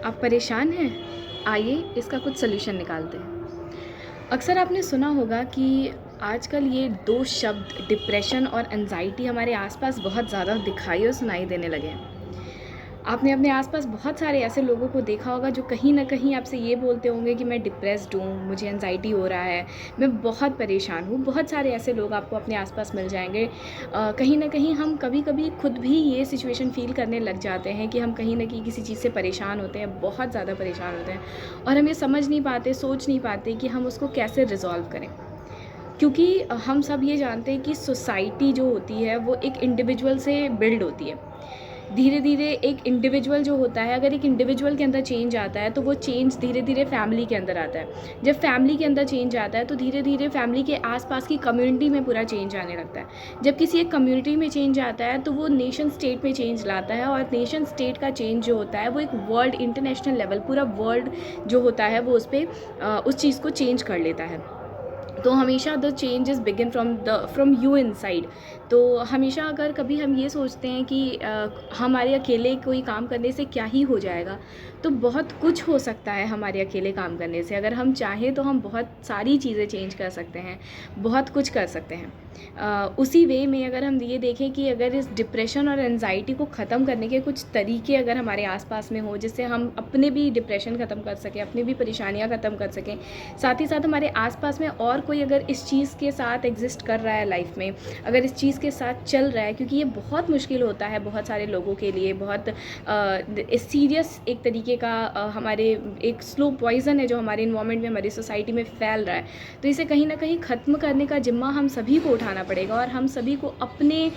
आप परेशान हैं? आइए इसका कुछ सॉल्यूशन निकालते हैं। अक्सर आपने सुना होगा कि आजकल ये 2 शब्द डिप्रेशन और एंग्ज़ायटी हमारे आसपास बहुत ज़्यादा दिखाई और सुनाई देने लगे हैं। आपने अपने आसपास बहुत सारे ऐसे लोगों को देखा होगा जो कहीं न कहीं आपसे ये बोलते होंगे कि मैं डिप्रेस्ड हूँ, मुझे एंग्ज़ायटी हो रहा है, मैं बहुत परेशान हूँ। बहुत सारे ऐसे लोग आपको अपने आसपास मिल जाएँगे। कहीं न कहीं हम कभी-कभी खुद भी ये सिचुएशन फ़ील करने लग जाते हैं कि हम कहीं न कहीं किसी चीज़ से परेशान होते हैं, बहुत ज़्यादा परेशान होते हैं और हम ये समझ नहीं पाते, सोच नहीं पाते कि हम उसको कैसे रिज़ॉल्व करें। क्योंकि हम सब ये जानते हैं कि सोसाइटी जो होती है वो एक इंडिविजुअल से बिल्ड होती है। धीरे-धीरे एक इंडिविजुअल जो होता है, अगर एक इंडिविजुअल के अंदर चेंज आता है तो वो चेंज धीरे-धीरे फैमिली के अंदर आता है। जब फैमिली के अंदर चेंज आता है तो धीरे-धीरे फैमिली के आस-पास की कम्युनिटी में पूरा चेंज आने लगता है। जब किसी एक कम्युनिटी में चेंज आता है तो वो नेशन स्टेट में चेंज लाता है और नेशन स्टेट का चेंज जो होता है वो एक वर्ल्ड इंटरनेशनल लेवल पूरा वर्ल्ड जो होता है वो उस चीज़ को चेंज कर लेता है। तो हमेशा the changes begin from you inside. तो हमेशा अगर कभी हम ये सोचते हैं कि हमारे अकेले कोई काम करने से क्या ही हो जाएगा, तो बहुत कुछ हो सकता है हमारे अकेले काम करने से। अगर हम चाहें तो हम बहुत सारी चीज़ें चेंज कर सकते हैं, बहुत कुछ कर सकते हैं। उसी वे में अगर हम ये देखें कि अगर इस डिप्रेशन और एंग्ज़ायटी को ख़त्म करने के कुछ तरीके अगर हमारे आस-पास में हो, जिससे हम अपने भी डिप्रेशन ख़त्म कर सकें, अपनी भी परेशानियाँ ख़त्म कर सकें, साथ ही साथ हमारे आस-पास में और कोई अगर इस चीज़ के साथ एग्ज़िस्ट कर रहा है लाइफ़ में, अगर इस चीज़ के साथ चल रहा है, क्योंकि ये बहुत मुश्किल होता है बहुत सारे लोगों के लिए, बहुत सीरियस एक तरीके का हमारे एक स्लो पॉइज़न है जो हमारे एनवायरनमेंट में, हमारी सोसाइटी में फैल रहा है। तो इसे कहीं न कहीं ख़त्म करने का ज़िम्मा हम सभी को उठाना पड़ेगा और हम सभी को अपने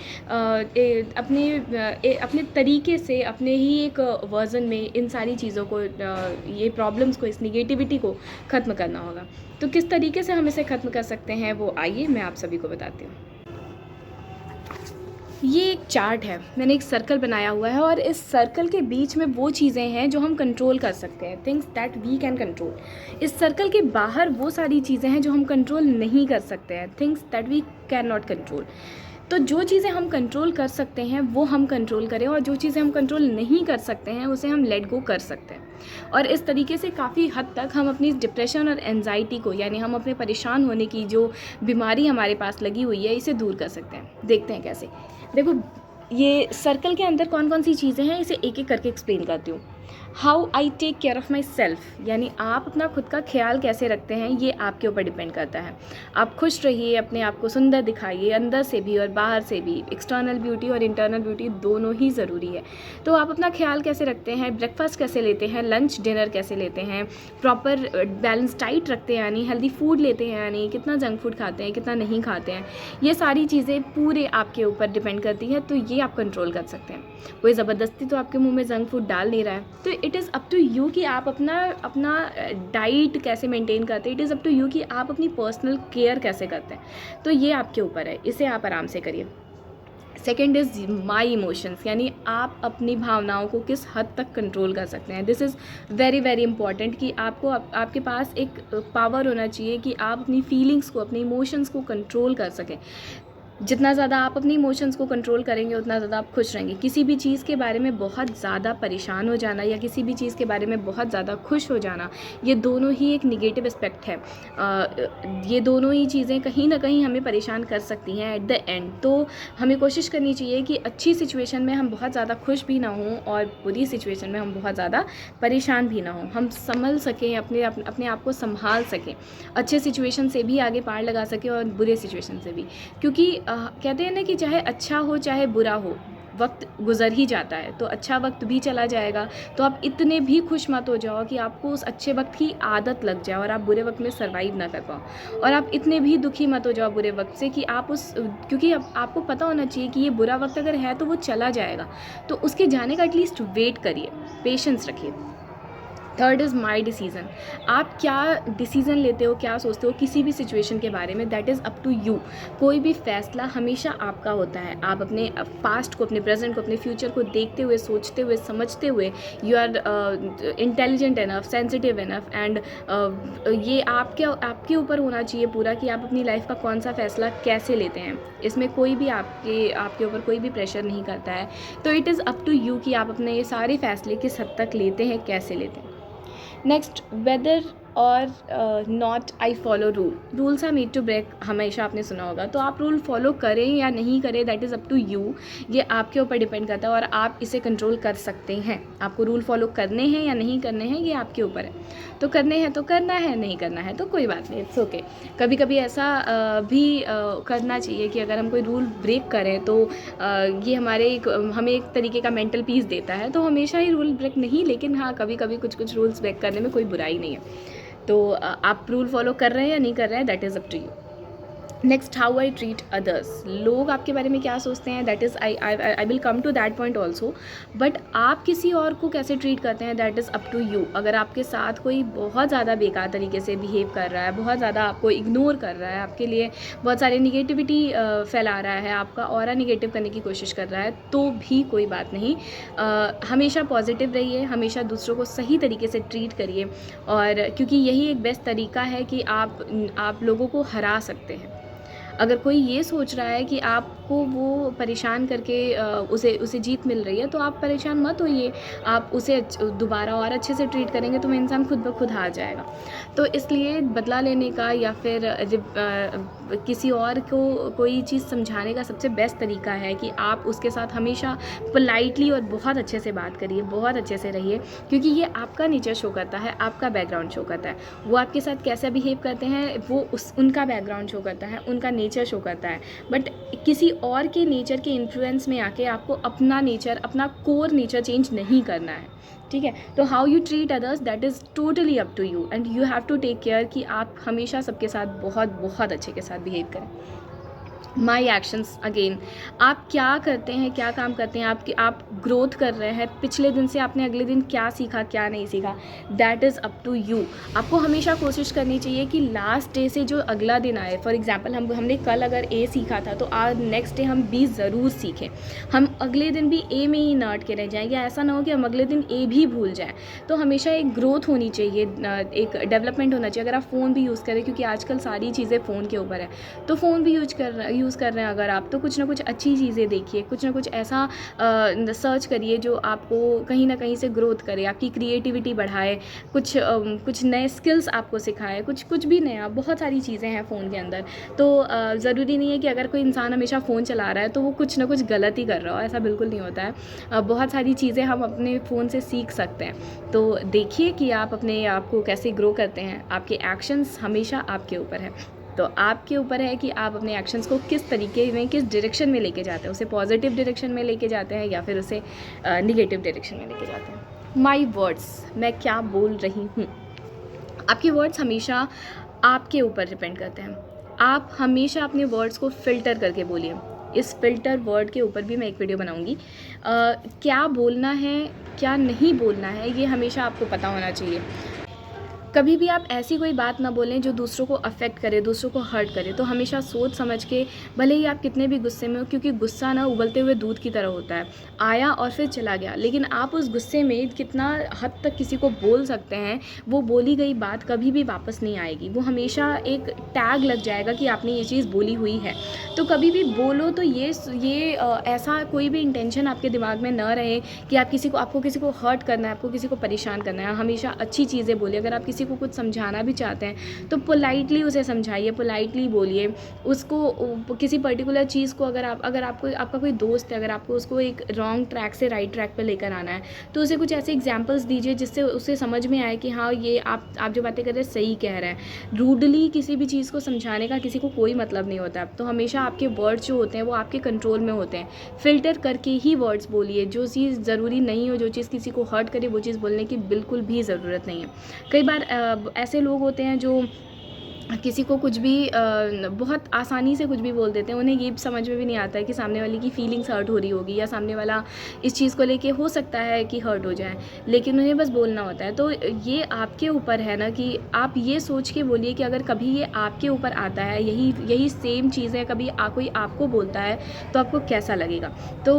तरीके से, अपने ही एक वर्ज़न में इन सारी चीज़ों को, ये प्रॉब्लम्स को, इस नेगेटिविटी को ख़त्म करना होगा। तो किस तरीके से हम इसे ख़त्म कर सकते हैं वो आइए मैं आप सभी को बताती हूँ। ये एक चार्ट है, मैंने एक सर्कल बनाया हुआ है और इस सर्कल के बीच में वो चीज़ें हैं जो हम कंट्रोल कर सकते हैं, things that we can control. इस सर्कल के बाहर वो सारी चीज़ें हैं जो हम कंट्रोल नहीं कर सकते हैं, things that we can not control. तो जो चीज़ें हम कंट्रोल कर सकते हैं वो हम कंट्रोल करें और जो चीज़ें हम कंट्रोल नहीं कर सकते हैं उसे हम लेट गो कर सकते हैं। और इस तरीके से काफ़ी हद तक हम अपनी डिप्रेशन और एंग्ज़ायटी को, यानी हम अपने परेशान होने की जो बीमारी हमारे पास लगी हुई है, इसे दूर कर सकते हैं। देखते हैं कैसे। देखो, ये सर्कल के अंदर कौन कौन सी चीज़ें हैं इसे एक एक करके एक्सप्लेन करती हूँ। How I take care of my self, यानी आप अपना खुद का ख्याल कैसे रखते हैं ये आपके ऊपर डिपेंड करता है। आप खुश रहिए, अपने आप को सुंदर दिखाइए, अंदर से भी और बाहर से भी। एक्सटर्नल ब्यूटी और इंटरनल ब्यूटी दोनों ही ज़रूरी है। तो आप अपना ख्याल कैसे रखते हैं, ब्रेकफास्ट कैसे लेते हैं, लंच डिनर कैसे लेते हैं, प्रॉपर बैलेंस डाइट रखते हैं यानी हेल्दी फूड लेते हैं, यानी कितना जंक फूड खाते हैं, कितना नहीं खाते हैं, ये सारी चीज़ें पूरे आपके ऊपर डिपेंड करती है। तो ये आप कंट्रोल कर सकते हैं। कोई ज़बरदस्ती तो आपके मुँह में जंक फूड डाल नहीं रहा है, तो it is up to you कि आप अपना डाइट कैसे मेंटेन करते हैं। It is up to you कि आप अपनी पर्सनल केयर कैसे करते हैं। तो ये आपके ऊपर है, इसे आप आराम से करिए। सेकेंड इज़ माई इमोशंस, यानी आप अपनी भावनाओं को किस हद तक कंट्रोल कर सकते हैं। This is very very important कि आपके पास एक पावर होना चाहिए कि आप अपनी फीलिंग्स को, अपने इमोशंस को कंट्रोल कर सकें। जितना ज़्यादा आप अपनी इमोशंस को कंट्रोल करेंगे उतना ज़्यादा आप खुश रहेंगे। किसी भी चीज़ के बारे में बहुत ज़्यादा परेशान हो जाना या किसी भी चीज़ के बारे में बहुत ज़्यादा खुश हो जाना, ये दोनों ही एक नेगेटिव एस्पेक्ट है। ये दोनों ही चीज़ें कहीं ना कहीं हमें परेशान कर सकती हैं एट द एंड। तो हमें कोशिश करनी चाहिए कि अच्छी सिचुएशन में हम बहुत ज़्यादा खुश भी ना हों और बुरी सिचुएशन में हम बहुत ज़्यादा परेशान भी ना हों। हम संभल सकें, अपने आप को संभाल सकें, अच्छे सिचुएशन से भी आगे पार लगा सकें और बुरे सिचुएशन से भी। क्योंकि कहते हैं ना कि चाहे अच्छा हो चाहे बुरा हो, वक्त गुज़र ही जाता है। तो अच्छा वक्त भी चला जाएगा, तो आप इतने भी खुश मत हो जाओ कि आपको उस अच्छे वक्त की आदत लग जाए और आप बुरे वक्त में सर्वाइव ना कर पाओ। और आप इतने भी दुखी मत हो जाओ बुरे वक्त से कि आप क्योंकि आपको पता होना चाहिए कि ये बुरा वक्त अगर है तो वो चला जाएगा, तो उसके जाने का एटलीस्ट वेट करिए, पेशेंस रखिए। Third is my decision. आप क्या डिसीज़न लेते हो, क्या सोचते हो किसी भी सिचुएशन के बारे में, that is up to you. कोई भी फैसला हमेशा आपका होता है। आप अपने पास्ट को, अपने प्रेजेंट को, अपने फ्यूचर को देखते हुए, सोचते हुए, समझते हुए you are intelligent enough, sensitive enough, and ये आपके ऊपर होना चाहिए पूरा कि आप अपनी लाइफ का कौन सा फ़ैसला कैसे लेते हैं। इसमें कोई भी आपके ऊपर कोई भी प्रेशर नहीं करता है। तो it is up to you कि आप अपने ये सारे फैसले किस हद तक लेते हैं, कैसे लेते हैं। नेक्स्ट, वेदर और not I follow rules are meant to break, हमेशा आपने सुना होगा। तो आप रूल फॉलो करें या नहीं करें, that is up to you. ये आपके ऊपर डिपेंड करता है और आप इसे कंट्रोल कर सकते हैं। आपको रूल फॉलो करने हैं या नहीं करने हैं, ये आपके ऊपर है। तो करने हैं तो करना है, नहीं करना है तो कोई बात नहीं, इट्स ओके। कभी कभी ऐसा भी करना चाहिए कि अगर हम कोई रूल ब्रेक करें तो ये हमें एक तरीके का मेंटल पीस देता है। तो हमेशा ही रूल ब्रेक नहीं, लेकिन हाँ कभी कभी कुछ रूल्स ब्रेक करने में कोई बुराई नहीं है। तो आप रूल फॉलो कर रहे हैं या नहीं कर रहे हैं, that is up to you. Next, how I treat others. लोग आपके बारे में क्या सोचते हैं, that is I will come to that point also. But आप किसी और को कैसे ट्रीट करते हैं, that is up to you. अगर आपके साथ कोई बहुत ज़्यादा बेकार तरीके से बिहेव कर रहा है, बहुत ज़्यादा आपको इग्नोर कर रहा है, आपके लिए बहुत सारी निगेटिविटी फैला रहा है, आपका ऑरा निगेटिव करने की कोशिश कर रहा है, तो भी कोई बात नहीं। हमेशा पॉजिटिव रहिए, हमेशा दूसरों को सही तरीके से ट्रीट करिए, और क्योंकि यही एक बेस्ट तरीका है कि आप लोगों को हरा सकते हैं। अगर कोई ये सोच रहा है कि आपको वो परेशान करके उसे जीत मिल रही है, तो आप परेशान मत होइए। आप उसे दोबारा और अच्छे से ट्रीट करेंगे तो वो इंसान खुद ब खुद हार जाएगा। तो इसलिए बदला लेने का या फिर किसी और को कोई चीज़ समझाने का सबसे बेस्ट तरीका है कि आप उसके साथ हमेशा पोलाइटली और बहुत अच्छे से बात करिए, बहुत अच्छे से रहिए, क्योंकि ये आपका नेचर शो करता है, आपका बैकग्राउंड शो करता है। वो आपके साथ कैसा बिहेव करते हैं, वो उनका बैकग्राउंड शो करता है, उनका नेचर शो करता है। बट किसी और के नेचर के इन्फ्लुएंस में आके आपको अपना नेचर, अपना कोर नेचर चेंज नहीं करना है, ठीक है। तो how you treat others, that is totally up to you, and you have to take care कि आप हमेशा सबके साथ बहुत बहुत अच्छे के साथ बिहेव करें। माई एक्शंस, अगेन आप क्या करते हैं, क्या काम करते हैं, आप ग्रोथ कर रहे हैं, पिछले दिन से आपने अगले दिन क्या सीखा, क्या नहीं सीखा, that is up to you. आपको हमेशा कोशिश करनी चाहिए कि लास्ट डे से जो अगला दिन आए, फॉर एग्जांपल हमने कल अगर ए सीखा था तो आज नेक्स्ट डे हम बी ज़रूर सीखें। हम अगले दिन भी ए में ही न अटके रह जाएँ, या ऐसा ना हो कि हम अगले दिन ए भी भूल जाएँ। तो हमेशा एक ग्रोथ होनी चाहिए, एक डेवलपमेंट होना चाहिए। अगर आप फ़ोन भी यूज़ करें, क्योंकि आजकल सारी चीज़ें फ़ोन के ऊपर है, तो फ़ोन भी यूज़ कर रहे हैं अगर आप, तो कुछ ना कुछ अच्छी चीज़ें देखिए, कुछ ना कुछ ऐसा सर्च करिए जो आपको कहीं ना कहीं से ग्रोथ करे, आपकी क्रिएटिविटी बढ़ाए, कुछ नए स्किल्स आपको सिखाए, कुछ भी नया। बहुत सारी चीज़ें हैं फ़ोन के अंदर। तो ज़रूरी नहीं है कि अगर कोई इंसान हमेशा फ़ोन चला रहा है तो वो कुछ ना कुछ गलत ही कर रहा हो, ऐसा बिल्कुल नहीं होता है। बहुत सारी चीज़ें हम अपने फ़ोन से सीख सकते हैं। तो देखिए कि आप अपने आप को कैसे ग्रो करते हैं। आपके एक्शंस हमेशा आपके ऊपर है, तो आपके ऊपर है कि आप अपने एक्शंस को किस तरीके में, किस डायरेक्शन में लेके जाते हैं। उसे पॉजिटिव डायरेक्शन में लेके जाते हैं या फिर उसे निगेटिव डायरेक्शन में लेके जाते हैं। माई वर्ड्स, मैं क्या बोल रही हूँ। आपके वर्ड्स हमेशा आपके ऊपर डिपेंड करते हैं। आप हमेशा अपने वर्ड्स को फ़िल्टर करके बोलिए। इस फ़िल्टर वर्ड के ऊपर भी मैं एक वीडियो बनाऊँगी। क्या बोलना है, क्या नहीं बोलना है, ये हमेशा आपको पता होना चाहिए। कभी भी आप ऐसी कोई बात ना बोलें जो दूसरों को अफेक्ट करे, दूसरों को हर्ट करे। तो हमेशा सोच समझ के, भले ही आप कितने भी गुस्से में हो, क्योंकि गुस्सा ना उबलते हुए दूध की तरह होता है, आया और फिर चला गया। लेकिन आप उस गुस्से में कितना हद तक किसी को बोल सकते हैं, वो बोली गई बात कभी भी वापस नहीं आएगी। वो हमेशा एक टैग लग जाएगा कि आपने ये चीज़ बोली हुई है। तो कभी भी बोलो तो ये ऐसा कोई भी इंटेंशन आपके दिमाग में न रहे कि आपको किसी को हर्ट करना है, आपको किसी को परेशान करना है। हमेशा अच्छी चीज़ें बोलिए। अगर आप किसी को कुछ समझाना भी चाहते हैं तो पोलाइटली उसे समझाइए, पोलाइटली बोलिए उसको। किसी पर्टिकुलर चीज़ को अगर आपका कोई दोस्त है, अगर आपको उसको एक रॉन्ग ट्रैक से राइट ट्रैक पे लेकर आना है, तो उसे कुछ ऐसे एग्जांपल्स दीजिए जिससे उसे समझ में आए कि हाँ, ये आप जो बातें कर रहे हैं सही कह रहे हैं। रूडली किसी भी चीज़ को समझाने का किसी को कोई मतलब नहीं होता। तो हमेशा आपके वर्ड्स जो होते हैं वो आपके कंट्रोल में होते हैं। फ़िल्टर करके ही वर्ड्स बोलिए। जो चीज़ ज़रूरी नहीं हो, जो चीज़ किसी को हर्ट करे, वो चीज़ बोलने की बिल्कुल भी ज़रूरत नहीं है। कई बार ऐसे लोग होते हैं जो किसी को कुछ भी बहुत आसानी से कुछ भी बोल देते हैं, उन्हें ये समझ में भी नहीं आता है कि सामने वाले की फीलिंग्स हर्ट हो रही होगी या सामने वाला इस चीज़ को लेके हो सकता है कि हर्ट हो जाए, लेकिन उन्हें बस बोलना होता है। तो ये आपके ऊपर है ना कि आप ये सोच के बोलिए कि अगर कभी ये आपके ऊपर आता है, यही यही सेम चीज़ें कभी कोई आपको बोलता है तो आपको कैसा लगेगा। तो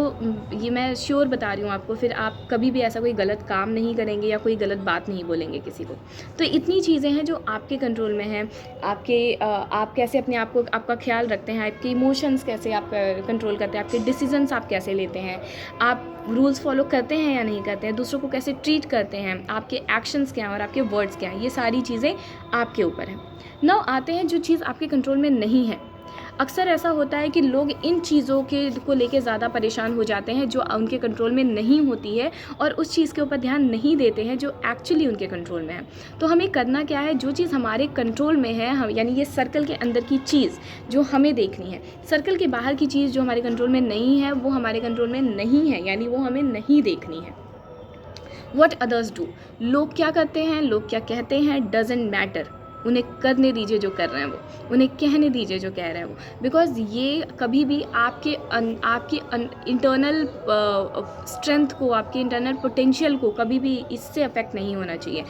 ये मैं श्योर बता रही हूँ आपको, फिर आप कभी भी ऐसा कोई गलत काम नहीं करेंगे या कोई गलत बात नहीं बोलेंगे किसी को। तो इतनी चीज़ें हैं जो आपके कंट्रोल में हैं। आप कैसे अपने आप को, आपका ख्याल रखते हैं, आपके इमोशंस कैसे आप कंट्रोल करते हैं, आपके डिसीजंस आप कैसे लेते हैं, आप रूल्स फॉलो करते हैं या नहीं करते हैं, दूसरों को कैसे ट्रीट करते हैं, आपके एक्शंस क्या हैं और आपके वर्ड्स क्या हैं, ये सारी चीज़ें आपके ऊपर हैं। नाउ आते हैं जो चीज़ आपके कंट्रोल में नहीं है। अक्सर ऐसा होता है कि लोग इन चीज़ों को लेके ज़्यादा परेशान हो जाते हैं जो उनके कंट्रोल में नहीं होती है, और उस चीज़ के ऊपर ध्यान नहीं देते हैं जो एक्चुअली उनके कंट्रोल में है। तो हमें करना क्या है, जो चीज़ हमारे कंट्रोल में है, हम यानी ये सर्कल के अंदर की चीज़ जो हमें देखनी है, सर्कल के बाहर की चीज़ जो हमारे कंट्रोल में नहीं है वो हमारे कंट्रोल में नहीं है, यानी वो हमें नहीं देखनी है। वट अदर्स डू, लोग क्या करते हैं, लोग क्या कहते हैं, डजेंट मैटर। उन्हें करने दीजिए जो कर रहे हैं वो, उन्हें कहने दीजिए जो कह रहे हैं वो, बिकॉज ये कभी भी आपकी इंटरनल स्ट्रेंथ को, आपके इंटरनल पोटेंशियल को कभी भी इससे अफेक्ट नहीं होना चाहिए।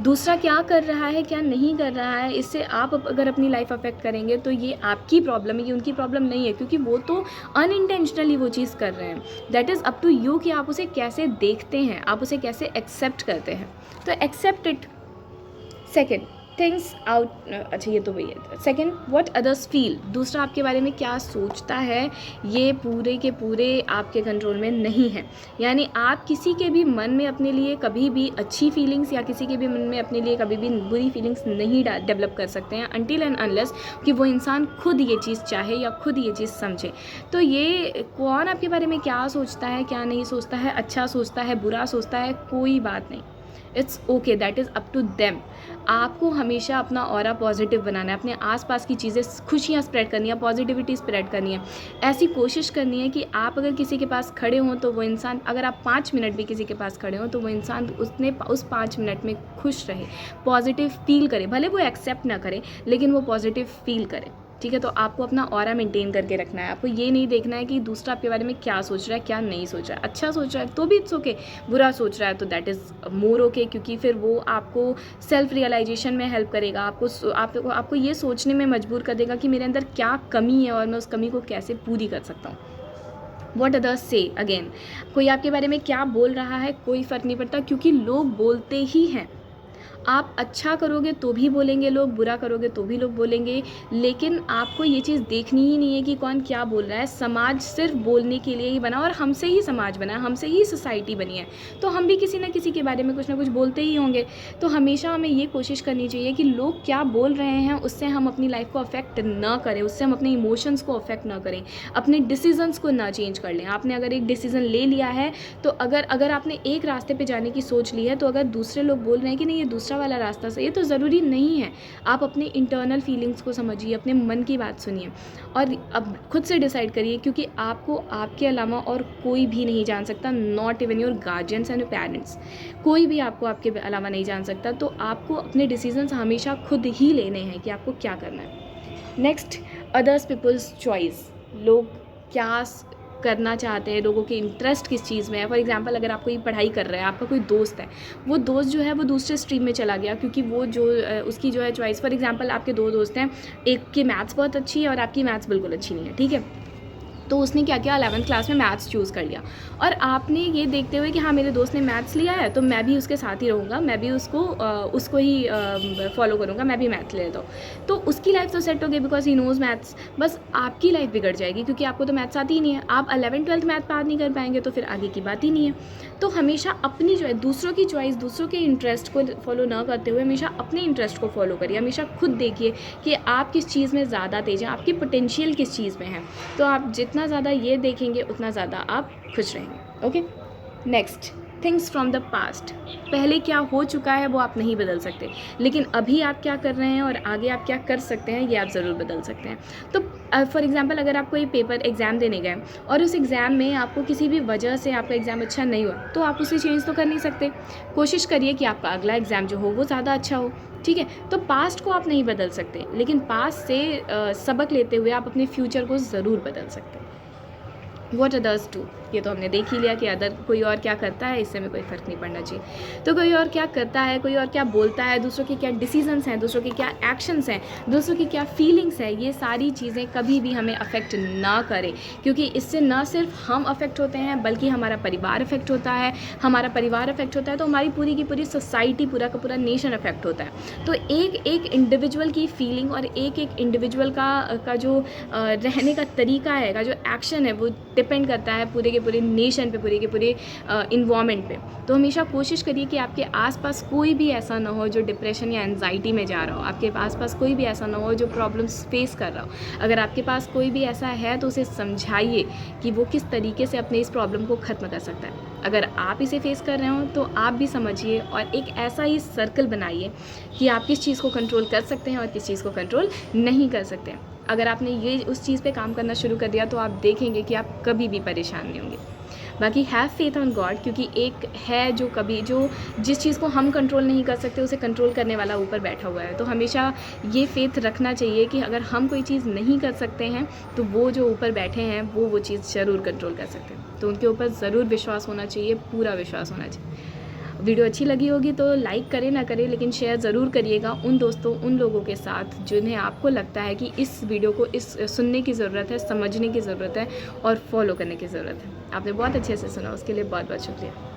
दूसरा क्या कर रहा है, क्या नहीं कर रहा है, इससे आप अगर अपनी लाइफ अफेक्ट करेंगे तो ये आपकी प्रॉब्लम है, ये उनकी प्रॉब्लम नहीं है, क्योंकि वो तो अनइंटेंशनली वो चीज़ कर रहे हैं। That is up to you कि आप उसे कैसे देखते हैं, आप उसे कैसे एक्सेप्ट करते हैं। तो accept it. Second, things out, अच्छा ये तो वही है। सेकेंड, व्हाट अदर्स फील, दूसरा आपके बारे में क्या सोचता है, ये पूरे के पूरे आपके कंट्रोल में नहीं है। यानी आप किसी के भी मन में अपने लिए कभी भी अच्छी फीलिंग्स या किसी के भी मन में अपने लिए कभी भी बुरी फीलिंग्स नहीं डेवलप कर सकते हैं अनटिल एंड अनलेस कि वो इंसान खुद ये चीज़ चाहे या खुद ये चीज़ समझे। तो ये कौन आपके बारे में क्या सोचता है, क्या नहीं सोचता है, अच्छा सोचता है, बुरा सोचता है, कोई बात नहीं। It's okay, that is up to them. आपको हमेशा अपना ऑरा पॉजिटिव बनाना है, अपने आसपास की चीज़ें, खुशियाँ स्प्रेड करनी है, पॉजिटिविटी स्प्रेड करनी है। ऐसी कोशिश करनी है कि आप अगर किसी के पास खड़े हों तो वो इंसान, अगर आप 5 मिनट भी किसी के पास खड़े हों तो वो इंसान उस 5 मिनट में खुश रहे, पॉजिटिव फील करे, भले वो एक्सेप्ट ना करे लेकिन वो पॉजिटिव फील करे। ठीक है, तो आपको अपना ऑरा मेंटेन करके रखना है। आपको ये नहीं देखना है कि दूसरा आपके बारे में क्या सोच रहा है, क्या नहीं सोच रहा है। अच्छा सोच रहा है तो भी इट्स ओके, बुरा सोच रहा है तो दैट इज़ मोर ओके, क्योंकि फिर वो आपको सेल्फ रियलाइजेशन में हेल्प करेगा, आपको ये सोचने में मजबूर कर देगा कि मेरे अंदर क्या कमी है और मैं उस कमी को कैसे पूरी कर सकता हूँ। वॉट अदर्स से, अगेन, कोई आपके बारे में क्या बोल रहा है कोई फ़र्क नहीं पड़ता, क्योंकि लोग बोलते ही हैं। आप अच्छा करोगे तो भी बोलेंगे लोग, बुरा करोगे तो भी लोग बोलेंगे, लेकिन आपको ये चीज़ देखनी ही नहीं है कि कौन क्या बोल रहा है। समाज सिर्फ बोलने के लिए ही बना, और हमसे ही समाज बना है, हमसे ही सोसाइटी बनी है, तो हम भी किसी ना किसी के बारे में कुछ ना कुछ बोलते ही होंगे। तो हमेशा हमें ये कोशिश करनी चाहिए कि लोग क्या बोल रहे हैं उससे हम अपनी लाइफ को अफेक्ट ना करें, उससे हम अपने इमोशंस को अफेक्ट ना करें, अपने डिसीजंस को ना चेंज कर लें। आपने अगर एक डिसीज़न ले लिया है तो अगर आपने एक रास्ते पे जाने की सोच ली है, तो अगर दूसरे लोग बोल रहे हैं कि नहीं ये दूसरा वाला रास्ता सही है, तो ज़रूरी नहीं है। आप अपने इंटरनल फीलिंग्स को समझिए, अपने मन की बात सुनिए और अब खुद से डिसाइड करिए, क्योंकि आपको आपके अलावा और कोई भी नहीं जान सकता, not even your guardians and your parents. कोई भी आपको आपके अलावा नहीं जान सकता। तो आपको अपने डिसीजंस हमेशा खुद ही लेने हैं कि आपको क्या करना है। नेक्स्ट, अदर्स पीपल्स चॉइस, लोग क्या करना चाहते हैं, लोगों के इंटरेस्ट किस चीज़ में है। फॉर एग्जांपल, अगर आप कोई पढ़ाई कर रहे हैं, आपका कोई दोस्त है, वो दोस्त जो है वो दूसरे स्ट्रीम में चला गया, क्योंकि वो जो उसकी जो है चॉइस, फॉर एग्जांपल आपके 2 दोस्त हैं, एक की मैथ्स बहुत अच्छी है और आपकी मैथ्स बिल्कुल अच्छी नहीं है, ठीक है। तो उसने क्या किया, 11th क्लास में मैथ्स चूज़ कर लिया, और आपने ये देखते हुए कि हाँ मेरे दोस्त ने मैथ्स लिया है तो मैं भी उसके साथ ही रहूँगा, मैं भी उसको ही फॉलो करूँगा, मैं भी मैथ्स ले लेता हूँ। तो उसकी लाइफ तो सेट हो गई बिकॉज ही नोज़ मैथ्स, बस आपकी लाइफ बिगड़ जाएगी क्योंकि आपको तो मैथ्स आती ही नहीं है। आप 11th 12th मैथ पार नहीं कर पाएंगे तो फिर आगे की बात ही नहीं है। तो हमेशा अपनी जो है, दूसरों की चॉइस, दूसरों के इंटरेस्ट को फॉलो ना करते हुए हमेशा अपने इंटरेस्ट को फॉलो करिए। हमेशा खुद देखिए कि आप किस चीज़ में ज़्यादा तेज़ हैं, आपकी पोटेंशियल किस चीज़ में है। तो आप जितना ज़्यादा ये देखेंगे उतना ज़्यादा आप खुश रहेंगे। Okay, next, things from the past. पहले क्या हो चुका है वो आप नहीं बदल सकते, लेकिन अभी आप क्या कर रहे हैं और आगे आप क्या कर सकते हैं ये आप ज़रूर बदल सकते हैं। तो फॉर एग्जांपल अगर आप कोई पेपर एग्ज़ाम देने गए और उस एग्ज़ाम में आपको किसी भी वजह से आपका एग्ज़ाम अच्छा नहीं हुआ, तो आप उसे चेंज तो कर नहीं सकते। कोशिश करिए कि आपका अगला एग्ज़ाम जो हो वो ज़्यादा अच्छा हो, ठीक है। तो पास्ट को आप नहीं बदल सकते, लेकिन पास्ट से सबक लेते हुए आप अपने फ्यूचर को ज़रूर बदल सकते हैं। वॉट अदर्स डू, ये तो हमने देख ही लिया कि अदर कोई और क्या करता है, इससे में कोई फ़र्क नहीं पड़ना चाहिए। तो कोई और क्या करता है, कोई और क्या बोलता है, दूसरों के क्या डिसीजंस हैं, दूसरों के क्या एक्शंस हैं, दूसरों की क्या फीलिंग्स हैं, ये सारी चीज़ें कभी भी हमें अफेक्ट ना करें, क्योंकि इससे ना सिर्फ हम अफेक्ट होते हैं बल्कि हमारा परिवार अफेक्ट होता है। हमारा परिवार अफेक्ट होता है तो हमारी पूरी की पूरी सोसाइटी, पूरा का पूरा नेशन अफेक्ट होता है। तो एक एक इंडिविजुअल की फीलिंग और एक एक इंडिविजुअल का जो रहने का तरीका है, का जो एक्शन है, वो डिपेंड करता है पूरे के पूरे नेशन पे, पूरे के पूरे इन्वायरमेंट पे। तो हमेशा कोशिश करिए कि आपके आसपास कोई भी ऐसा ना हो जो डिप्रेशन या एंजाइटी में जा रहा हो, आपके आसपास कोई भी ऐसा ना हो जो प्रॉब्लम्स फेस कर रहा हो। अगर आपके पास कोई भी ऐसा है तो उसे समझाइए कि वो किस तरीके से अपने इस प्रॉब्लम को ख़त्म कर सकता है। अगर आप इसे फेस कर रहे हो तो आप भी समझिए और एक ऐसा ही सर्कल बनाइए कि आप किस चीज़ को कंट्रोल कर सकते हैं और किस चीज़ को कंट्रोल नहीं कर सकते। अगर आपने ये उस चीज़ पे काम करना शुरू कर दिया तो आप देखेंगे कि आप कभी भी परेशान नहीं होंगे। बाकी हैव फेथ ऑन गॉड, क्योंकि एक है जो जिस चीज़ को हम कंट्रोल नहीं कर सकते उसे कंट्रोल करने वाला ऊपर बैठा हुआ है। तो हमेशा ये फेथ रखना चाहिए कि अगर हम कोई चीज़ नहीं कर सकते हैं तो वो जो ऊपर बैठे हैं वो चीज़ ज़रूर कंट्रोल कर सकते हैं। तो उनके ऊपर ज़रूर विश्वास होना चाहिए, पूरा विश्वास होना चाहिए। वीडियो अच्छी लगी होगी तो लाइक करें ना करें, लेकिन शेयर ज़रूर करिएगा उन दोस्तों, उन लोगों के साथ जिन्हें आपको लगता है कि इस वीडियो को सुनने की ज़रूरत है, समझने की ज़रूरत है और फॉलो करने की ज़रूरत है। आपने बहुत अच्छे से सुना, उसके लिए बहुत बहुत शुक्रिया।